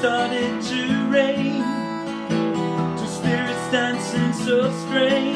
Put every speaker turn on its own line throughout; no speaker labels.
started to rain. Two spirits dancing so strange.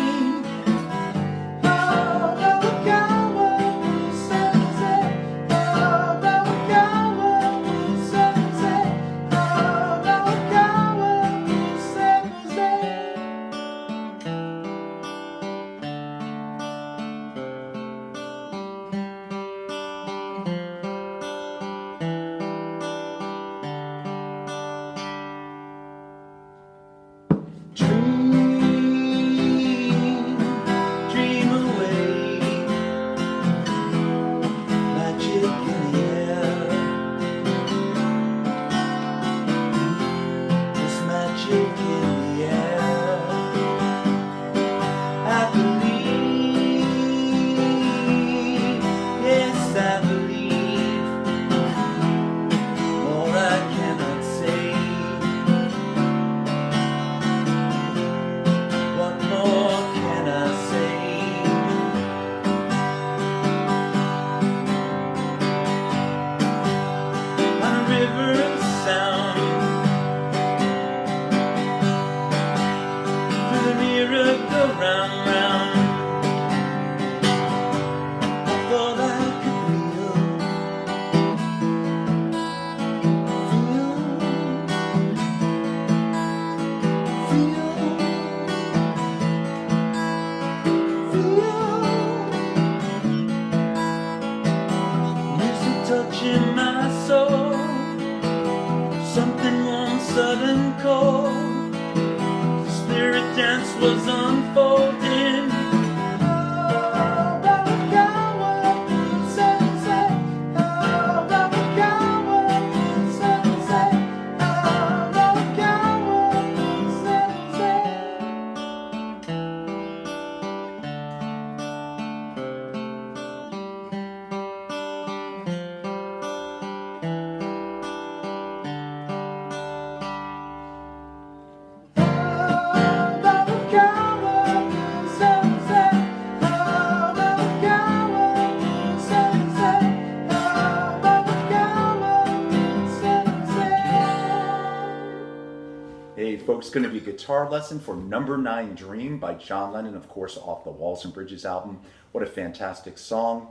Touching my soul, something warm, sudden cold. The spirit dance was unfolding. Hey folks, going to be a guitar lesson for Number 9 Dream by John Lennon, of course, off the Walls and Bridges album. What a fantastic song.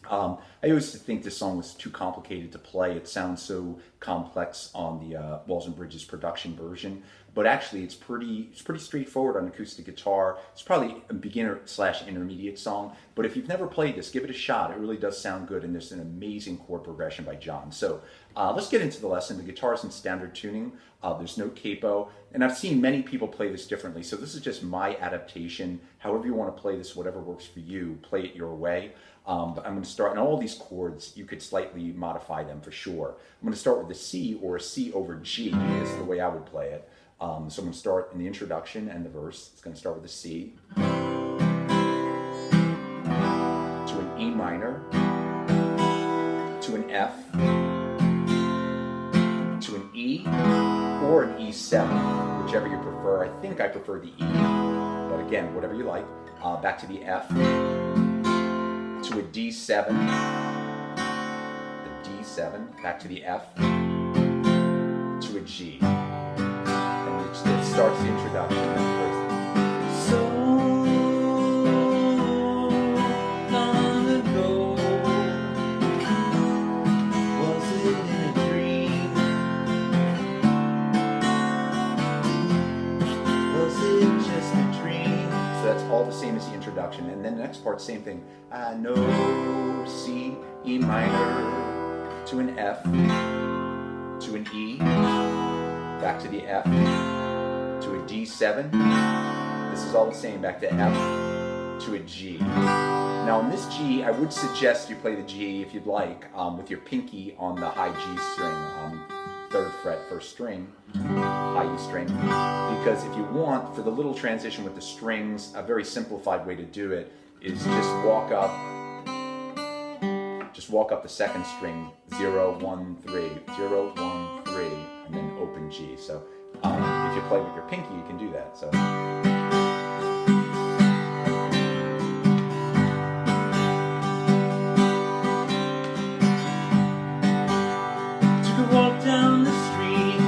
I always think this song was too complicated to play. It sounds so complex on the Walls and Bridges production version, but actually it's pretty straightforward on acoustic guitar. It's probably a beginner/intermediate song, but if you've never played this, give it a shot. It really does sound good, and there's an amazing chord progression by John. So let's get into the lesson. The guitar is in standard tuning. There's no capo, and I've seen many people play this differently, so this is just my adaptation. However you want to play this, whatever works for you, play it your way. But I'm going to start, and all these chords, you could slightly modify them for sure. I'm going to start with a C or a C over G, is the way I would play it. So I'm going to start in the introduction and the verse. It's going to start with a C, to an E minor, to an F, to an E, or an E7, whichever you prefer. I think I prefer the E, but again, whatever you like. Back to the F, to a D7, the D7, back to the F, to a G. And it starts the introduction. So long ago, was it in a dream? Was it just a dream? So that's all the same as the introduction. And then the next part, same thing. I know, C, E minor, to an F, to an E, back to the F, to a D7. This is all the same, back to F, to a G. Now on this G, I would suggest you play the G, if you'd like, with your pinky on the high G string, 3rd fret, 1st string, high E string, because if you want, for the little transition with the strings, a very simplified way to do it is just walk up the 2nd string, 0, 1, 3, 0, 1, 3, and then open G. So if you play with your pinky, you can do that. So. Took a walk down the street,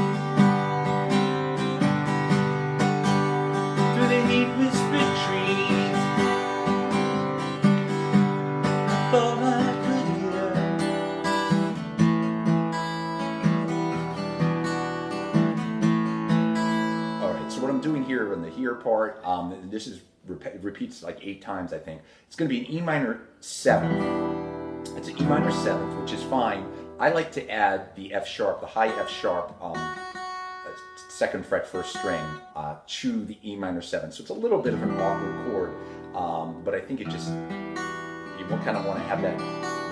here on the here part. This is repeats like 8 times, I think. It's going to be an E minor 7th. It's an E minor 7th, which is fine. I like to add the F sharp, the high F sharp, 2nd fret 1st string to the E minor 7th. So it's a little bit of an awkward chord, but I think it just, you kind of want to have that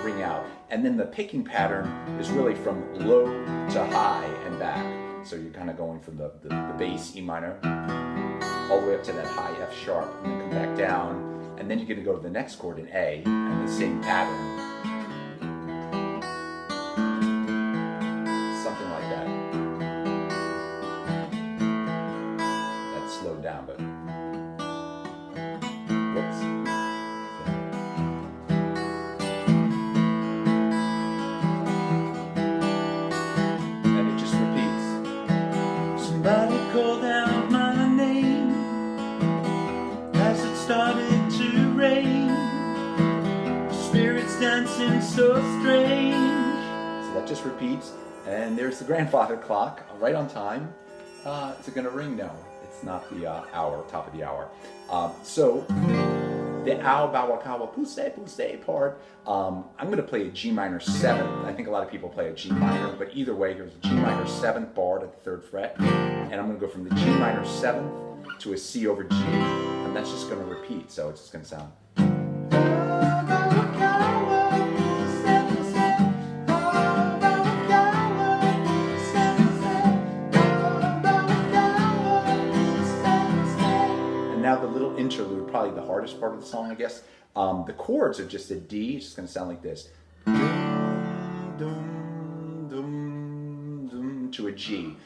ring out. And then the picking pattern is really from low to high and back. So you're kind of going from the bass E minor all the way up to that high F sharp, and then come back down, and then you're going to go to the next chord in A, and the same pattern. Something like that. That's slowed down, but whoops. And it just repeats. Somebody called out my name as it started to rain. Spirits dancing so strange. So that just repeats, and there's the grandfather clock right on time. Is it going to ring? No, it's not the hour, top of the hour. So the ow, bow, kawa, puste part, I'm going to play a G minor 7th. I think a lot of people play a G minor, but either way, here's a G minor 7th bar at the 3rd fret, and I'm going to go from the G minor 7th to a C over G, and that's just going to repeat, so it's just going to sound. And now the little interlude, probably the hardest part of the song, I guess. The chords are just a D, it's just going to sound like this. Dum, dum, dum, dum, to a G.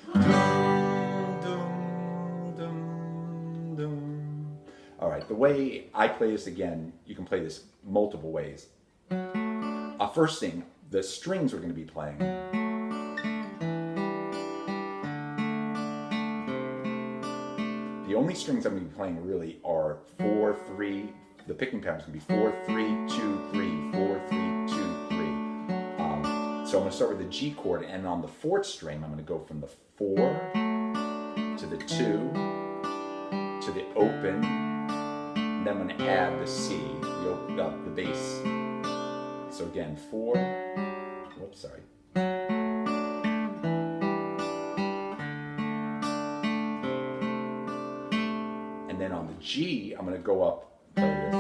All right, the way I play this again, you can play this multiple ways. First thing, the strings we're going to be playing. The only strings I'm going to be playing really are 4, 3. The picking pattern is going to be 4, 3, 2, 3, 4, 3, 2, 3. So I'm going to start with the G chord, and on the 4th string, I'm going to go from the 4 to the 2 to the open. And then I'm going to add the C, the bass. So again, 4, whoops, sorry. And then on the G, I'm going to go up, play this.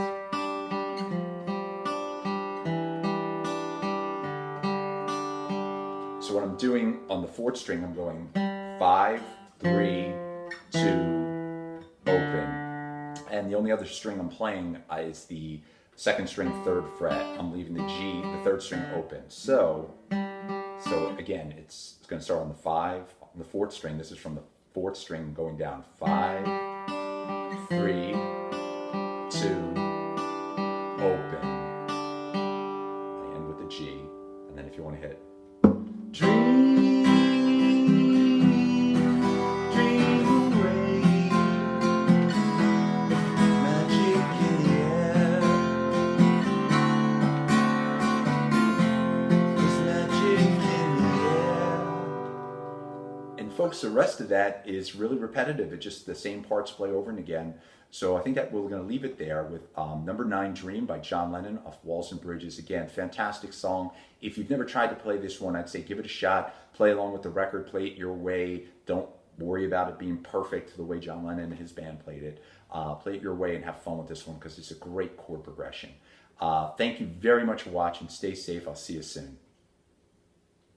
So what I'm doing on the 4th string, I'm going 5, 3, 2, open. And the only other string I'm playing is the 2nd string, 3rd fret. I'm leaving the G, the 3rd string open. So again, it's going to start on the 5, on the 4th string. This is from the 4th string going down. 5, 3, 2, open. I end with the G, and then if you want to hit dream, dream away, magic in the air, there's magic in the air. And folks, the rest of that is really repetitive. It's just the same parts play over and again. So I think that we're going to leave it there with number 9, Dream by John Lennon off Walls and Bridges. Again, fantastic song. If you've never tried to play this one, I'd say give it a shot. Play along with the record. Play it your way. Don't worry about it being perfect the way John Lennon and his band played it. Play it your way and have fun with this one because it's a great chord progression. Thank you very much for watching. Stay safe. I'll see you soon.